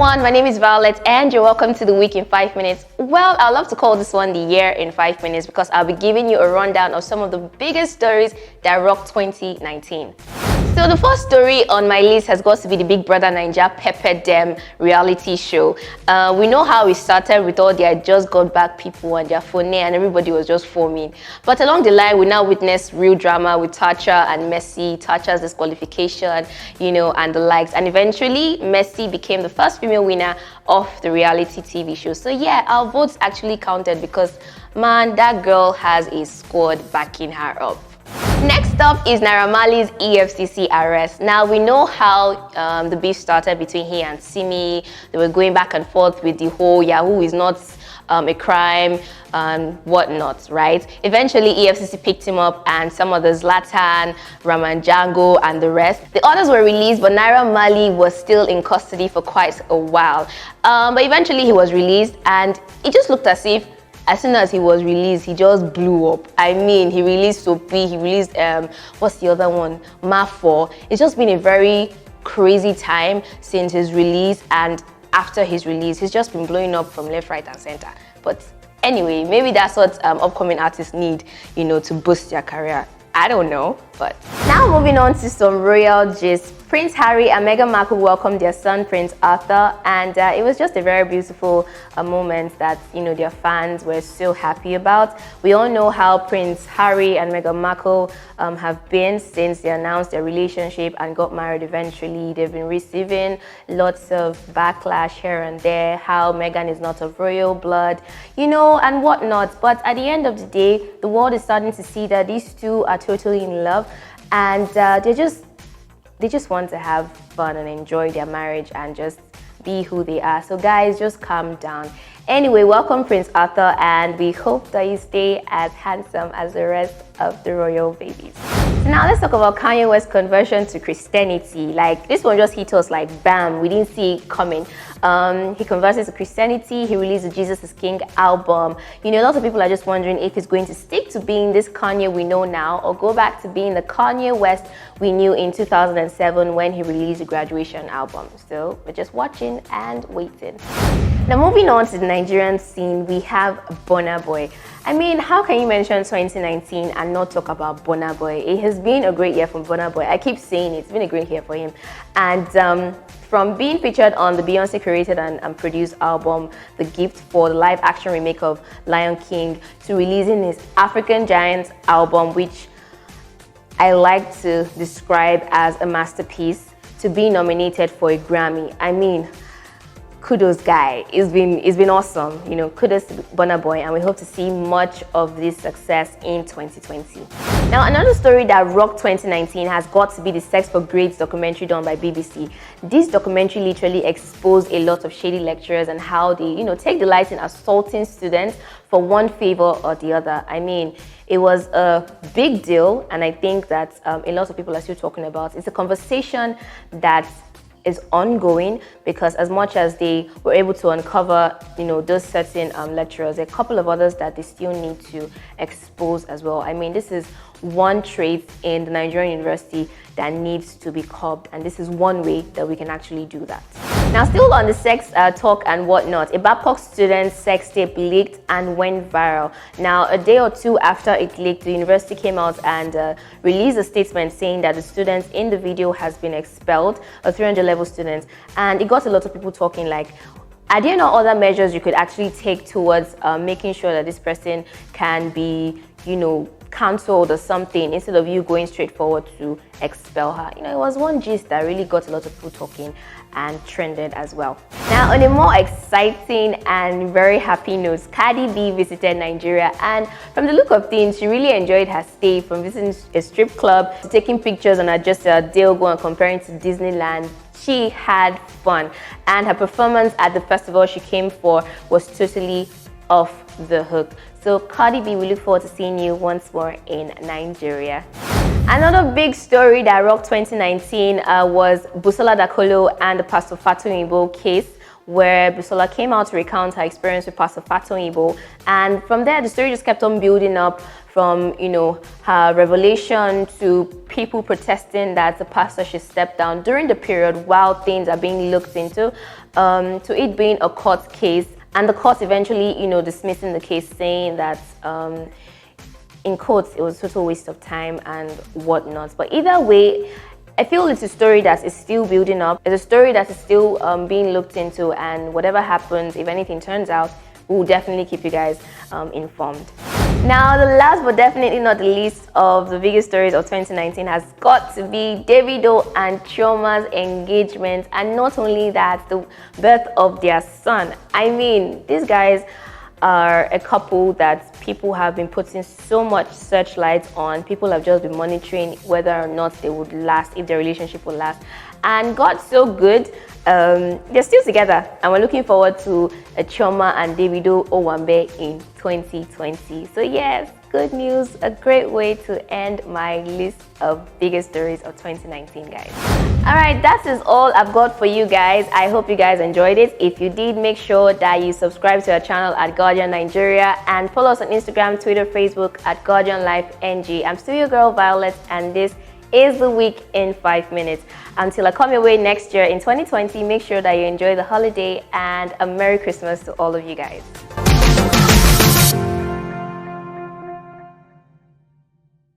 everyone, my name is Violet and you're welcome to the Week in 5 Minutes. Well, I love to call this one the Year in 5 Minutes because I'll be giving you a rundown of some of the biggest stories that rocked 2019. So the first story on my list has got to be the Big Brother Naija Pepper Dem reality show. We know how it started with all their just got back people and their phone and everybody was just foaming. But along the line, we now witness real drama with Tasha and Messi, Tasha's disqualification, and the likes. And eventually, Messi became the first female winner of the reality TV show. So yeah, our votes actually counted because, man, that girl has a squad backing her up. Next up is Naira Marley's EFCC arrest. Now, we know how the beef started between he and Simi. They were going back and forth with the whole Yahoo is not a crime and whatnot, right? Eventually, EFCC picked him up and some others, Zlatan, Ramanjango, and the rest. The others were released, but Naira Marley was still in custody for quite a while. But eventually, he was released and it just looked as if as soon as he was released, he just blew up. I mean, he released Soapy, he released, what's the other one? Ma4. It's just been a very crazy time since his release, and after his release, he's just been blowing up from left, right, and center. But anyway, maybe that's what upcoming artists need, to boost their career. I don't know, but now moving on to some royal gist. Prince Harry and Meghan Markle welcomed their son Prince Arthur, and it was just a very beautiful moment that their fans were so happy about. We all know how Prince Harry and Meghan Markle have been since they announced their relationship and got married eventually. They've been receiving lots of backlash here and there, how Meghan is not of royal blood, and whatnot. But at the end of the day, the world is starting to see that these two are totally in love, and they just want to have fun and enjoy their marriage and just be who they are. So guys, just calm down. Anyway, welcome Prince Arthur, and we hope that you stay as handsome as the rest of the royal babies. So now let's talk about Kanye West's conversion to Christianity. Like, this one just hit us like bam, we didn't see it coming. He converted to Christianity. He released the Jesus is King album. A lot of people are just wondering if he's going to stick to being this Kanye we know now or go back to being the Kanye West we knew in 2007 when he released the Graduation album. So we're just watching and waiting. Now moving on to the Nigerian scene, we have Burna Boy. I mean, how can you mention 2019 and not talk about Burna Boy? It has been a great year for Burna Boy. I keep saying it's been a great year for him. And from being featured on the Beyonce created and produced album, The Gift, for the live action remake of Lion King, to releasing his African Giants album, which I like to describe as a masterpiece, to be nominated for a Grammy. I mean, kudos, guy. It's been awesome. Kudos to Burna Boy, and we hope to see much of this success in 2020. Now, another story that rocked 2019 has got to be the Sex for Grades documentary done by BBC. This documentary literally exposed a lot of shady lecturers and how they, take delight in assaulting students for one favor or the other. I mean, it was a big deal, and I think that a lot of people are still talking about it. It's a conversation that is ongoing, because as much as they were able to uncover, those certain lecturers, there are a couple of others that they still need to expose as well. I mean, this is one trait in the Nigerian university that needs to be curbed, and this is one way that we can actually do that. Now, still on the sex talk and whatnot, a Babcock student's sex tape leaked and went viral. Now, a day or two after it leaked, the university came out and released a statement saying that the student in the video has been expelled, a 300-level student, and it got a lot of people talking like, are there no other measures you could actually take towards making sure that this person can be, cancelled or something, instead of you going straight forward to expel her? It was one gist that really got a lot of people talking and trended as well. Now, on a more exciting and very happy note, Cardi B visited Nigeria, and from the look of things, she really enjoyed her stay, from visiting a strip club to taking pictures on her just a day ago and comparing to Disneyland. She had fun, and her performance at the festival she came for was totally off the hook. So Cardi B, we look forward to seeing you once more in Nigeria. Another big story that rocked 2019 was Busola Dakolo and the Pastor Fatu Igbo case. where Bisola came out to recount her experience with Pastor Fatoyibo, and from there the story just kept on building up, from her revelation to people protesting that the pastor should step down during the period while things are being looked into, to it being a court case, and the court eventually dismissing the case, saying that in court it was a total waste of time and whatnot. But either way, I feel it's a story that is still building up. It's a story that is still being looked into, and whatever happens, if anything turns out, we'll definitely keep you guys informed. Now, the last but definitely not the least of the biggest stories of 2019 has got to be Davido and Chalmers' engagement, and not only that, the birth of their son. I mean, these guys are a couple that people have been putting so much searchlight on. People have just been monitoring whether or not they would last, if their relationship will last. And God's so good, they're still together, and we're looking forward to a Chioma and Davido Owambe in 2020. So yes, good news, a great way to end my list of biggest stories of 2019, guys. Alright, that is all I've got for you guys. I hope you guys enjoyed it. If you did, make sure that you subscribe to our channel at Guardian Nigeria, and follow us on Instagram, Twitter, Facebook at Guardian Life NG. I'm still your girl Violet, and this is the week in 5 minutes. Until I come your way next year in 2020, make sure that you enjoy the holiday, and a Merry Christmas to all of you guys.